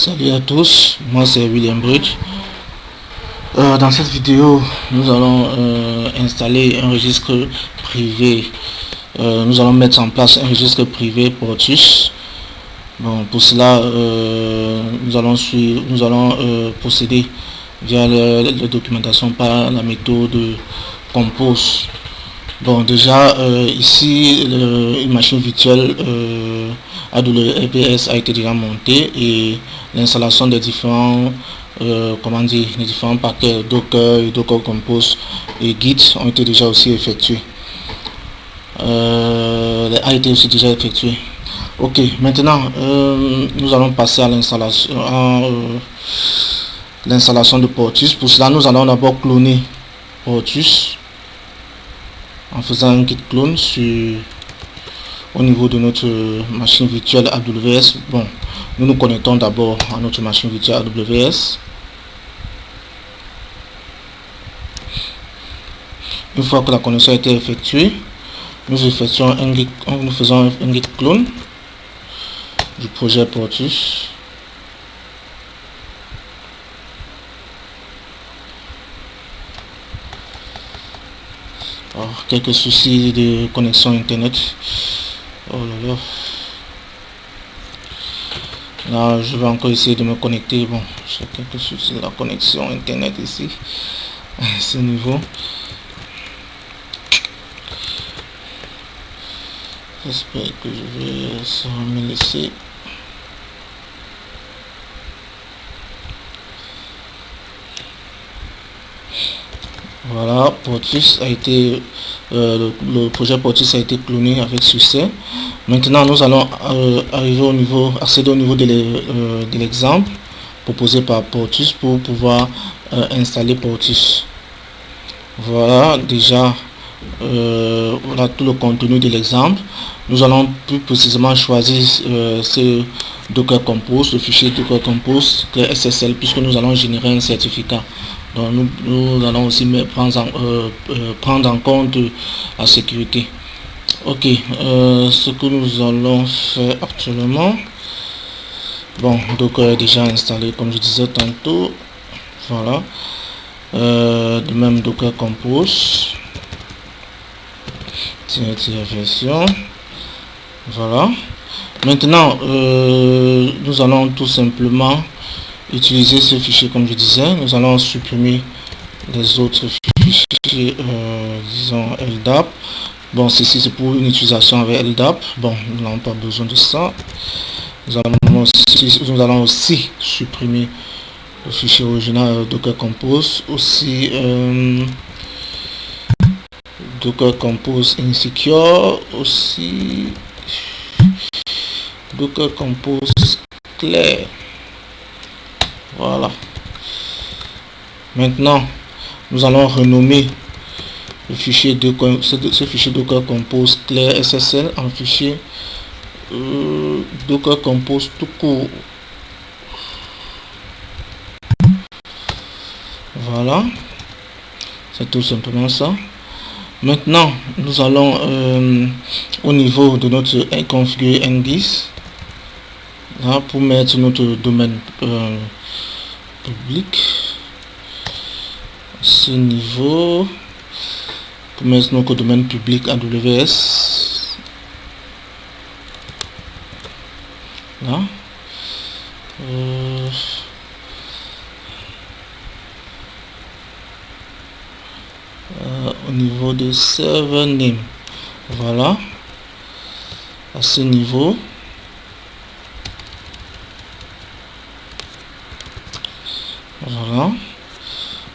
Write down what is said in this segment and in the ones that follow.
Salut à tous, moi c'est William Bridge. Dans cette vidéo, nous allons installer un registre privé. Nous allons mettre en place un registre privé Portus. Bon, pour cela, nous allons procéder via la documentation par la méthode Compose. Bon, déjà ici une machine virtuelle AWS a été déjà montée et l'installation des différents les différents paquets Docker, Docker Compose et Git ont été déjà aussi effectués. A été aussi déjà effectué. Ok, maintenant nous allons passer à l'installation de Portus. Pour cela, nous allons d'abord cloner Portus en faisant un git clone au niveau de notre machine virtuelle AWS. Bon, nous nous connectons d'abord à notre machine virtuelle AWS. Une fois que la connexion a été effectuée, nous faisons un git clone du projet Portus. Alors, quelques soucis de connexion internet. Oh là là. Là, je vais encore essayer de me connecter. Bon, j'ai quelques soucis de la connexion internet ici à ce niveau. J'espère que je vais me laisser. Voilà, Portus a été le projet Portus a été cloné avec succès. Maintenant, nous allons accéder au niveau de l'exemple proposé par Portus pour pouvoir installer Portus. Voilà déjà voilà tout le contenu de l'exemple. Nous allons plus précisément choisir ce Docker Compose, le fichier Docker Compose SSL, puisque nous allons générer un certificat. Donc nous allons aussi prendre en compte la sécurité. Ok, ce que nous allons faire actuellement, bon, Docker est déjà installé comme je disais tantôt. Voilà, de même Docker Compose version. Voilà, maintenant nous allons tout simplement utiliser ce fichier comme je disais. Nous allons supprimer les autres fichiers, disons LDAP. Bon, ceci c'est pour une utilisation avec LDAP. Bon, nous n'avons pas besoin de ça. Nous allons aussi supprimer le fichier original Docker Compose, aussi Docker Compose Insecure, aussi Docker Compose Clair. Voilà. Maintenant, nous allons renommer le fichier ce fichier Docker Compose Clair SSL en fichier Docker Compose tout court. Voilà, c'est tout simplement ça. Maintenant, nous allons au niveau de notre configurer NDIS là, pour mettre notre domaine public à ce niveau, pour mettre notre domaine public AWS là. Au niveau de server name, voilà, à ce niveau. Voilà,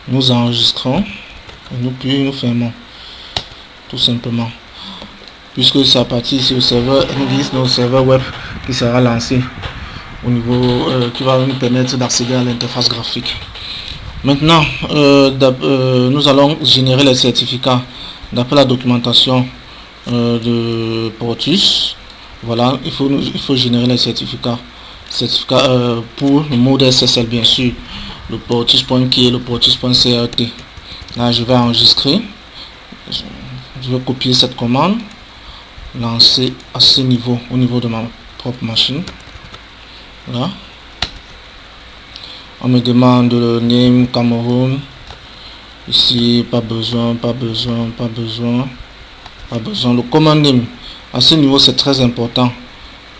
nous enregistrons et nous fermons tout simplement, puisque c'est à partir du serveur NDIS, notre serveur web, qui sera lancé au niveau qui va nous permettre d'accéder à l'interface graphique. Maintenant, nous allons générer les certificats d'après la documentation de Portus. Voilà, il faut générer les certificats pour le mode SSL, bien sûr, le Portus.key et le Portus.crt. Là, je vais enregistrer. Je vais copier cette commande, lancer à ce niveau, au niveau de ma propre machine. Là. On me demande le name Cameroun. Ici, pas besoin. Le command name, à ce niveau, c'est très important.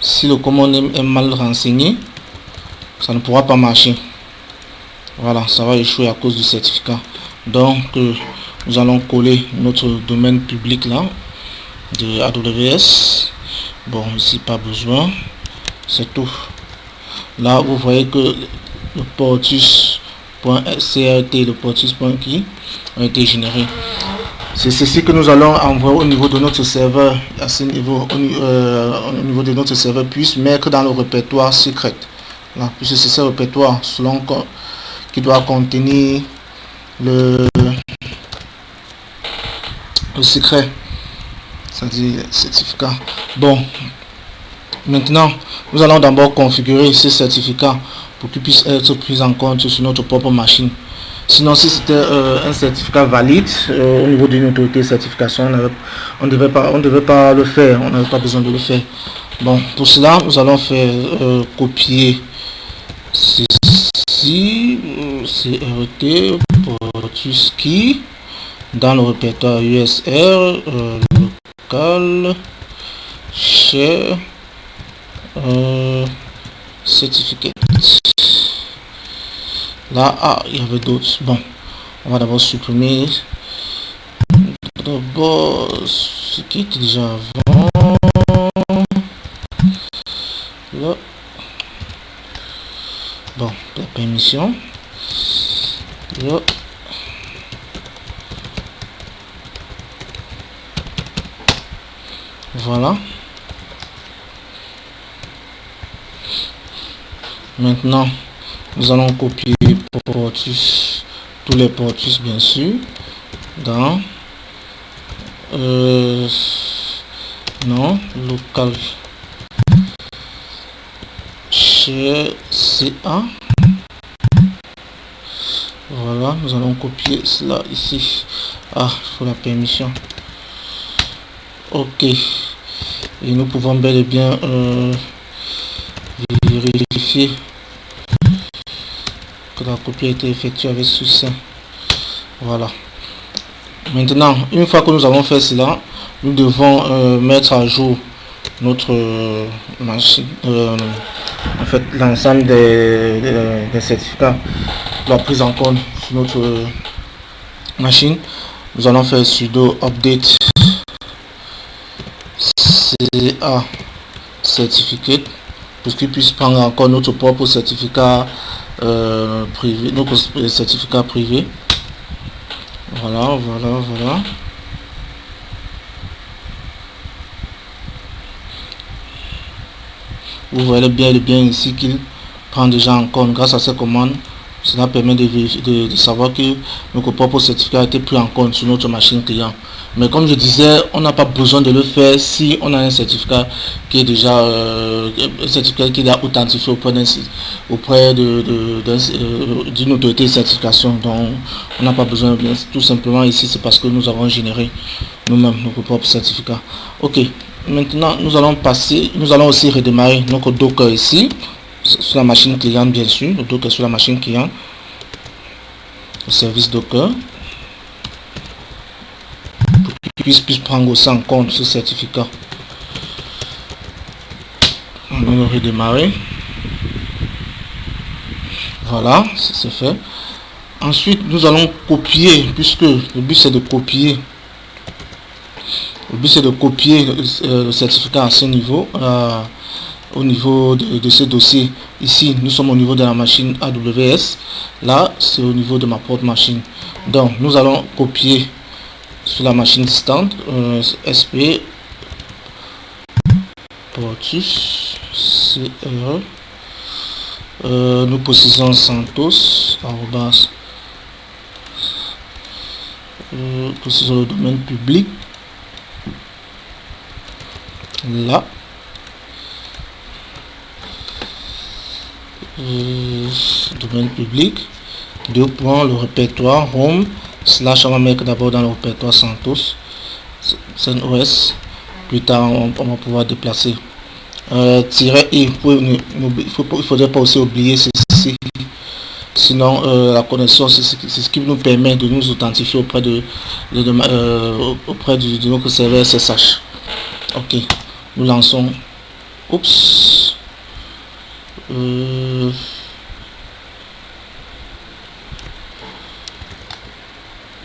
Si le command name est mal renseigné, ça ne pourra pas marcher. Voilà, ça va échouer à cause du certificat. Donc, nous allons coller notre domaine public là, de AWS. Bon, ici, pas besoin. C'est tout. Là, vous voyez que le portus.crt, le portus.qui a été généré. C'est ceci que nous allons envoyer au niveau de notre serveur, à ce niveau, au niveau de notre serveur, puis mettre dans le répertoire secret. Là, puisque c'est ce répertoire selon qui doit contenir le secret, c'est-à-dire le certificat. Bon, maintenant, nous allons d'abord configurer ce certificat pour qu'il puisse être pris en compte sur notre propre machine. Sinon, si c'était un certificat valide au niveau d'une autorité de certification, on ne devait pas le faire, on n'avait pas besoin de le faire. Bon, pour cela, nous allons faire copier ceci, CRT, portus.qui, dans le répertoire USR, local, share, certificate. Là, il y avait d'autres. Bon, on va d'abord supprimer d'abord ce qui était déjà avant. Là. Bon, la permission. Là. Voilà. Maintenant, nous allons copier portus, tous les portus bien sûr, dans non, local share CA. Voilà, nous allons copier cela ici. Ah, il faut la permission. Ok, et nous pouvons bel et bien vérifier que la copie a été effectuée avec succès. Voilà. Maintenant, une fois que nous avons fait cela, nous devons mettre à jour notre machine, en fait l'ensemble des certificats de la prise en compte sur notre machine. Nous allons faire sudo update CA certificate pour qu'il puisse prendre encore notre propre certificat privé, notre certificat privé. Voilà. Vous voyez bien ici qu'il prend déjà en compte grâce à ces commandes. Cela permet de savoir que notre propre certificat a été pris en compte sur notre machine client. Mais comme je disais, on n'a pas besoin de le faire si on a un certificat qui est déjà authentifié auprès d'une autorité de certification. Donc on n'a pas besoin, tout simplement ici c'est parce que nous avons généré nous-mêmes notre propre certificat. Ok, maintenant nous allons aussi redémarrer notre Docker ici sur la machine client, bien sûr. Le Docker sur la machine client, le service Docker, pour qu'il puisse prendre aussi en compte ce certificat. On va le redémarrer. Voilà, c'est fait. Ensuite, nous allons copier, puisque le but c'est de copier. Le but c'est de copier le certificat à ce niveau. Au niveau de ce dossier, ici nous sommes au niveau de la machine AWS, là c'est au niveau de ma propre machine. Donc nous allons copier sur la machine distante SP portus CR, nous précisons Santos précisons le domaine public là. Domaine public, le répertoire home / on va mettre d'abord dans le répertoire Santos CentOS. Plus tard on va pouvoir déplacer -i. Il faudrait pas aussi oublier ceci, Sinon, la connexion, c'est ce qui nous permet de nous authentifier auprès de notre serveur SSH. Ok, nous lançons. Oups.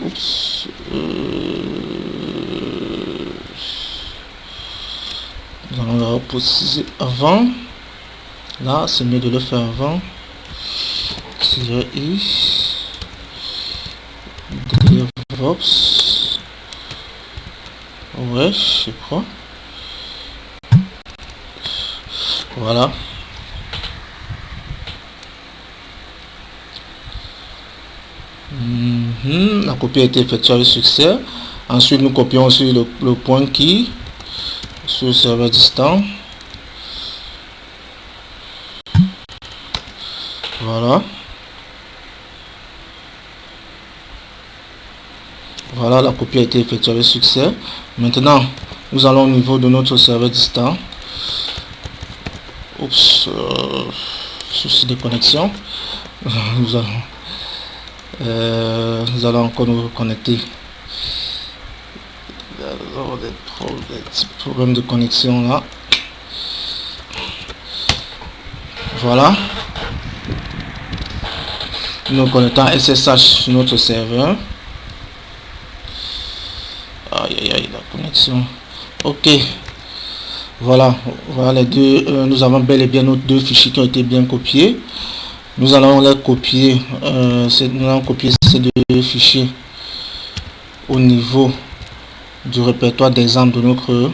Oups. Nous allons le reposer avant. Là, c'est mieux de le faire avant. I DevOps. Ouais, je crois. Voilà. La copie a été effectuée avec succès. Ensuite, nous copions aussi le point key sur le serveur distant. Voilà. Voilà, la copie a été effectuée avec succès. Maintenant, nous allons au niveau de notre serveur distant. Oups, souci de connexion. Nous allons encore nous reconnecter. Des problèmes de connexion là. Voilà. Nous connectons SSH sur notre serveur. Aïe aïe aïe, la connexion. Ok. Voilà les deux. Nous avons bel et bien nos deux fichiers qui ont été bien copiés. Nous allons les copier. Nous allons copier ces deux fichiers au niveau du répertoire d'exemple de notre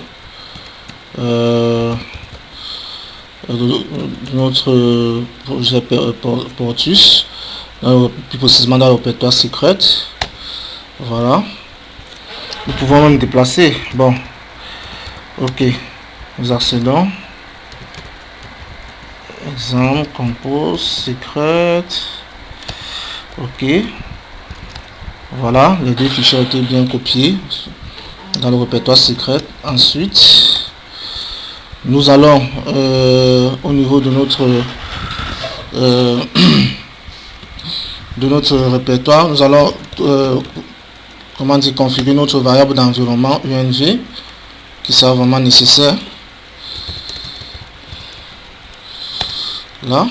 projet Portus, plus précisément dans le répertoire secret. Voilà, nous pouvons même déplacer. Bon, ok, nous accédons. Exemple, compose, secret. Ok, voilà, les deux fichiers ont été bien copiés dans le répertoire secret. Ensuite, nous allons au niveau de notre répertoire, nous allons configurer notre variable d'environnement UNV qui sera vraiment nécessaire. Là,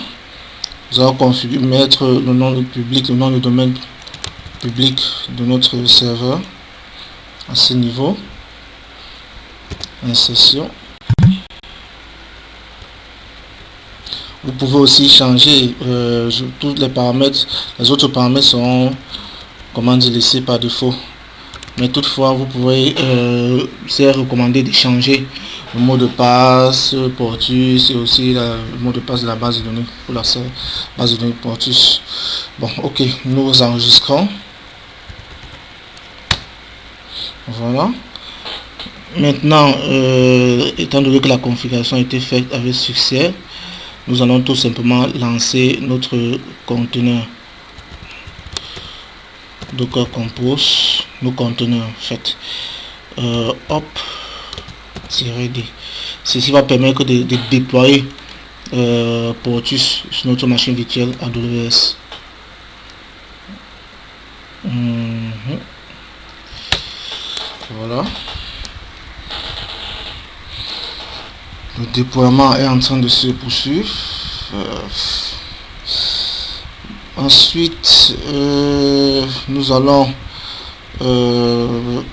nous allons configurer, mettre le nom de public, le nom de domaine public de notre serveur à ce niveau. Insertion. Vous pouvez aussi changer tous les paramètres. Les autres paramètres seront laissés par défaut. Mais toutefois, vous pouvez c'est recommandé de changer le mot de passe Portus et aussi le mot de passe de la base de données pour la base de données Portus. Bon, ok, nous enregistrons. Voilà. Maintenant, étant donné que la configuration a été faite avec succès, nous allons tout simplement lancer notre conteneur Docker Compose, nos conteneurs en fait. Hop-D. Ceci va permettre de déployer Portus sur notre machine virtuelle AWS. Voilà. Le déploiement est en train de se poursuivre. Ensuite, nous allons, une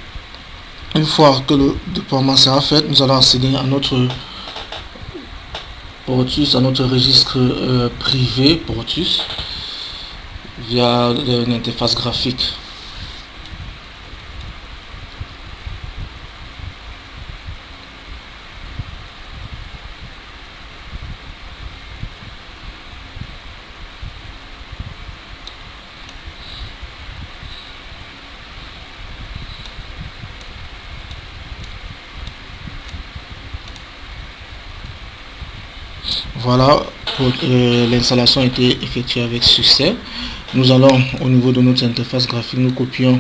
fois que le déploiement sera fait, nous allons accéder à notre Portus, à notre registre privé Portus via une interface graphique. Voilà, l'installation a été effectuée avec succès. Nous allons au niveau de notre interface graphique, nous copions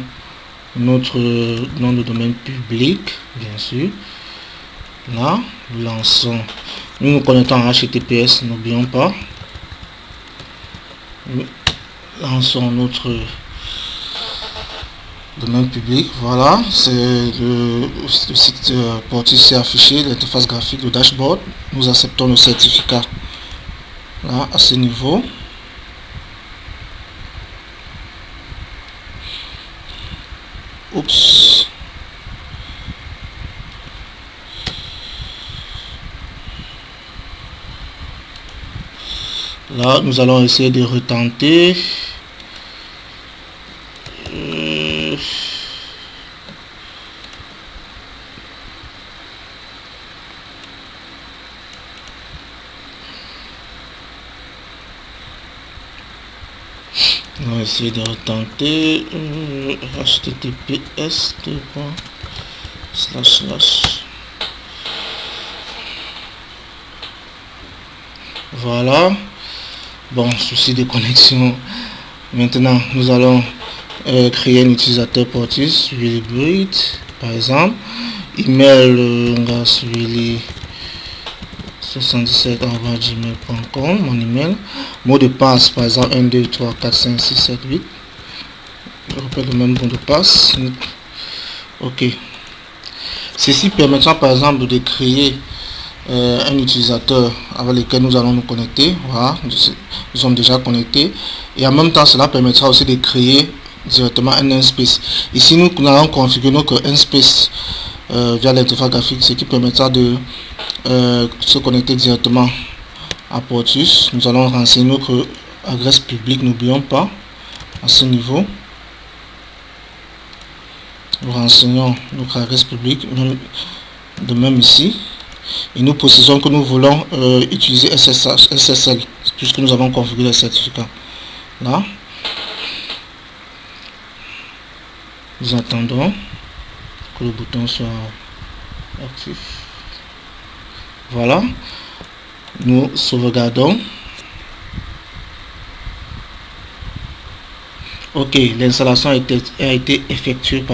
notre nom de domaine public, bien sûr. Là, nous lançons, nous nous connectons en HTTPS, n'oublions pas. lançons notre domaine public. Voilà, c'est le site Portis est affiché, l'interface graphique, le dashboard. Nous acceptons le certificat là à ce niveau. Oups. Là, nous allons essayer de retenter. On va essayer de retenter. https // Voilà. Bon, souci de connexion. Maintenant, nous allons créer un utilisateur Portis, Willy Breed, par exemple. Email, on va sur willy77@gmail.com, mon email. Mot de passe, par exemple, 1, 2, 3, 4, 5, 6, 7, 8. Je répète le même mot de passe. Ok. Ceci permettra, par exemple, de créer un utilisateur avec lequel nous allons nous connecter. Voilà, nous sommes déjà connectés, et en même temps cela permettra aussi de créer directement un namespace. Ici nous allons configurer notre namespace via l'interface graphique, ce qui permettra de se connecter directement à Portis. Nous allons renseigner notre adresse publique, n'oublions pas à ce niveau. Nous renseignons notre adresse publique, de même ici. Et nous précisons que nous voulons utiliser SSL puisque nous avons configuré le certificat. Là, nous attendons que le bouton soit actif. Voilà, nous sauvegardons. Ok, l'installation a été effectuée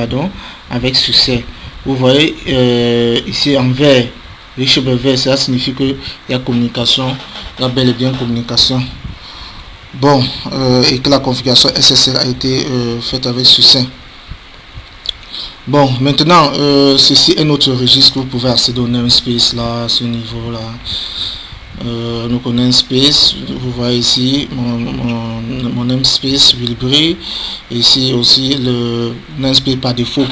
avec succès. Vous voyez ici en vert, riche vert, cela signifie qu'il y a communication, il y a bel et bien communication. Bon, et que la configuration SSL a été faite avec succès. Bon, maintenant, ceci est notre registre. Vous pouvez accéder au namespace là, à ce niveau là. Donc on namespace, vous voyez ici mon namespace Willy, et ici aussi le namespace par défaut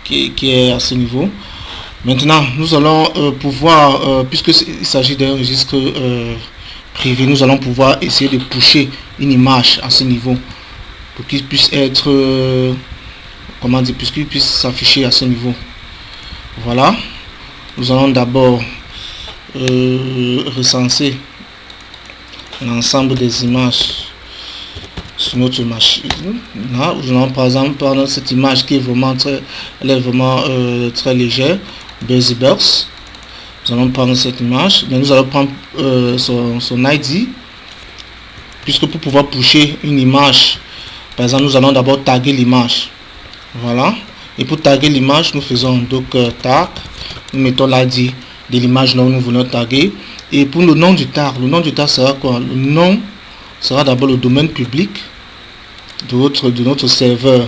qui est à ce niveau. Maintenant nous allons pouvoir, puisqu'il s'agit d'un registre privé, nous allons pouvoir essayer de pusher une image à ce niveau pour qu'il puisse être comment dire, puisqu'il puisse s'afficher à ce niveau. Voilà, nous allons d'abord recenser l'ensemble des images sur notre machine. Là, nous allons par exemple prendre cette image qui est vraiment très légère, BusyBox. Nous allons prendre cette image, mais nous allons prendre son ID, puisque pour pouvoir pusher une image, par exemple, nous allons d'abord taguer l'image. Voilà, et pour taguer l'image, nous faisons docker tag, nous mettons l'ID de l'image dont nous voulons taguer. Et pour le nom du tag sera quoi? Le nom sera d'abord le domaine public de notre serveur,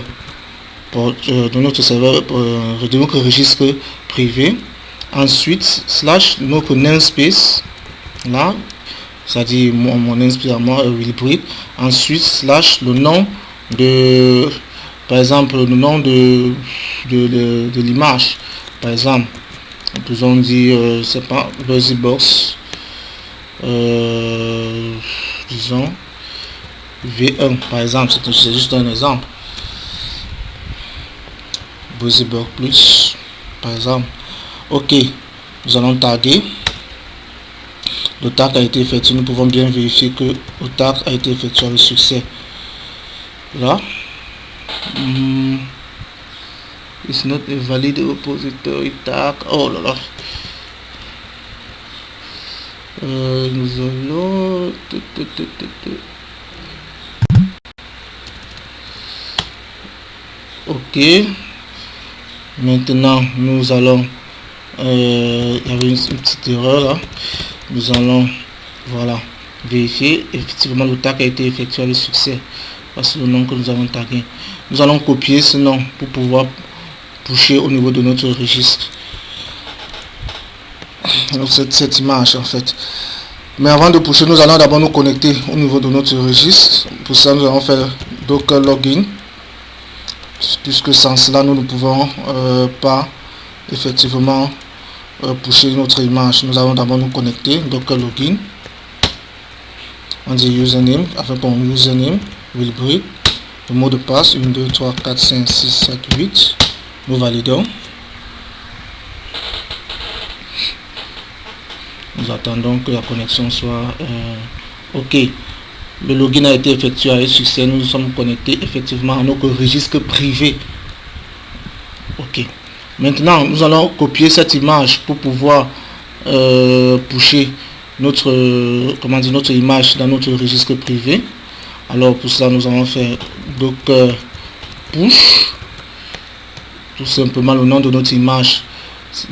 de notre registre privé. Ensuite slash notre namespace là, c'est-à-dire mon namespace à moi, Willy. Ensuite slash le nom de, par exemple, le nom de l'image, par exemple. Nous pouvons dire, c'est pas BusyBox, disons V1 par exemple, c'est juste un exemple. BusyBox plus par exemple. Ok, nous allons taguer. Le tag a été effectué. Nous pouvons bien vérifier que le tag a été effectué avec succès. Là, it's not a valid repository tag. Oh là là. Nous allons ok, maintenant nous allons il y avait une petite erreur là. Nous allons, voilà, vérifier effectivement le tag a été effectué avec succès. Voici le nom que nous avons tagué. Nous allons copier ce nom pour pouvoir pusher au niveau de notre registre. Donc cette image en fait. Mais avant de pusher, nous allons d'abord nous connecter au niveau de notre registre. Pour ça, nous allons faire docker login, puisque sans cela, nous ne pouvons pas effectivement pusher notre image. Nous allons d'abord nous connecter, docker login. On dit username, avec mon username, Wilbrit, le mot de passe, 1, 2, 3, 4, 5, 6, 7, 8. Nous validons. Nous attendons que la connexion soit OK. Le login a été effectué avec succès. Nous nous sommes connectés effectivement à notre registre privé. OK. Maintenant, nous allons copier cette image pour pouvoir pusher notre image dans notre registre privé. Alors pour ça, nous allons faire docker push, tout simplement le nom de notre image.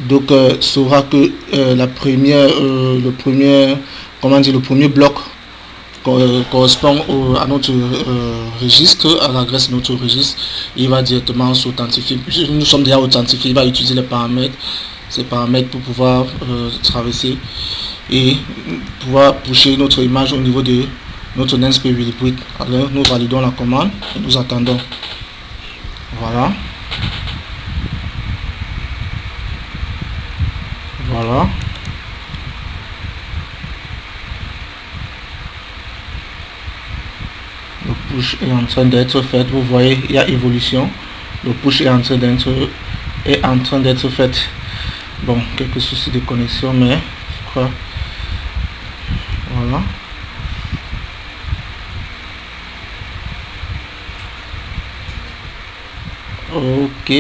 Donc saura que le premier bloc correspond à notre registre, à l'adresse de notre registre. Il va directement s'authentifier. Nous sommes déjà authentifiés. Il va utiliser les paramètres, ces paramètres pour pouvoir traverser et pouvoir pusher notre image au niveau de notre namespace Wilbrit. Alors nous validons la commande et nous attendons. Voilà. Voilà. Le push est en train d'être fait. Vous voyez, il y a évolution. Le push est en train d'être fait. Bon, quelques soucis de connexion, mais je crois. Voilà. Ok.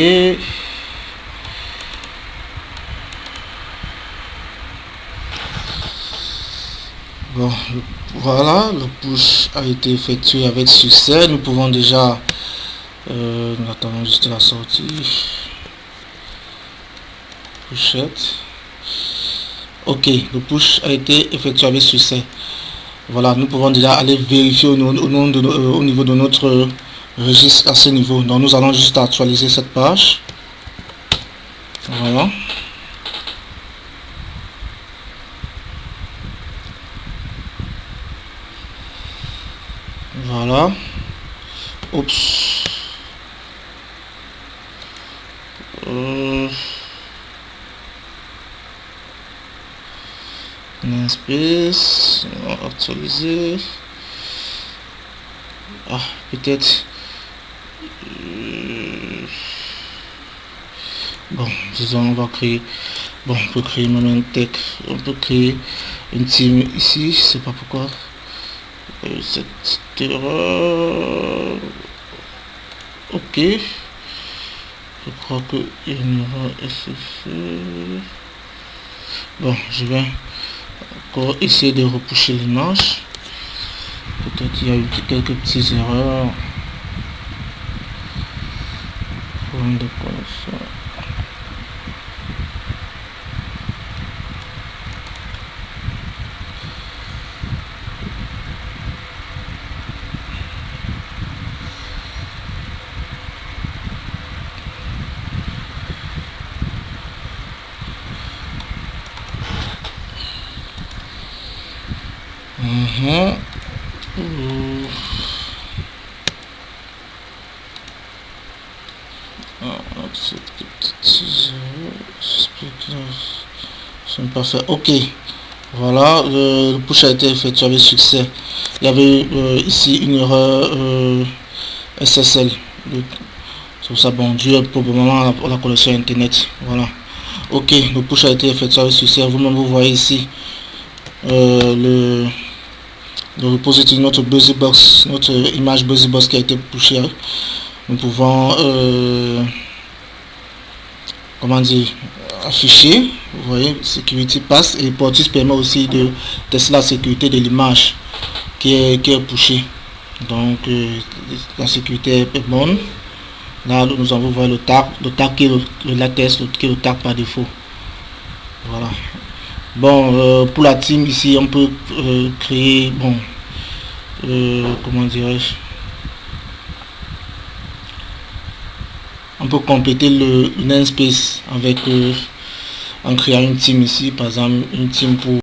Bon, voilà, le push a été effectué avec succès. Nous pouvons déjà nous attendons juste la sortie. Pushette. Ok, le push a été effectué avec succès. Voilà, nous pouvons déjà aller vérifier au niveau de notre registre à ce niveau. Donc nous allons juste actualiser cette page. Voilà. Voilà. Oups. Namespace. Actualiser. Ah, peut-être. Bon, disons, on va créer. Bon, on peut créer Moment Tech. On peut créer une team ici. Je sais pas pourquoi. Cette erreur. Ok. Je crois que il y a une erreur SFE. Bon, je vais encore essayer de repousser l'image. Peut-être il y a eu quelques petites erreurs. Problème de connexion. Parfait. Ok, voilà, le push a été effectué avec succès. Il y avait ici une erreur SSL. C'est ça, bon, dû probablement à la connexion internet. Voilà. Ok, le push a été effectué avec succès. Vous-même vous voyez ici le repository, notre BusyBox, notre image BusyBox qui a été pushée. Nous pouvons comment dire, afficher. Vous voyez, sécurité passe, et Portis permet aussi de tester la sécurité de l'image qui est pushée. Donc la sécurité est bonne. Là nous avons le tag qui est le latex, qui est le tag par défaut. Voilà. Bon, pour la team ici, on peut créer, bon, comment dirais-je, on peut compléter le namespace avec en créant une team ici, par exemple une team pour